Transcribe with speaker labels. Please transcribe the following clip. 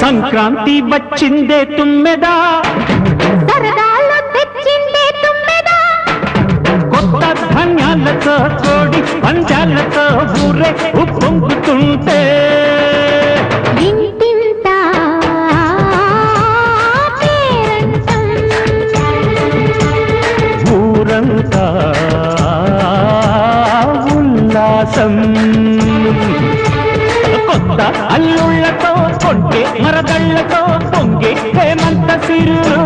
Speaker 1: సంక్రాంతి వచ్చిందే తుమ్మెదా,
Speaker 2: సరదాలు తెచ్చిందే తుమ్మెదా,
Speaker 1: కొత్త ధాన్యాలతో కోడి పంజాలతో ఊరే ఉప్పొంగుతుంటే
Speaker 2: ఇంటింత పేరంటం,
Speaker 1: ఊరంతా ఉల్లాసం. కొత్త అల్లుళ్ళతో కొంటే మరదళ్లతో పొంగే హేమంత సిరులు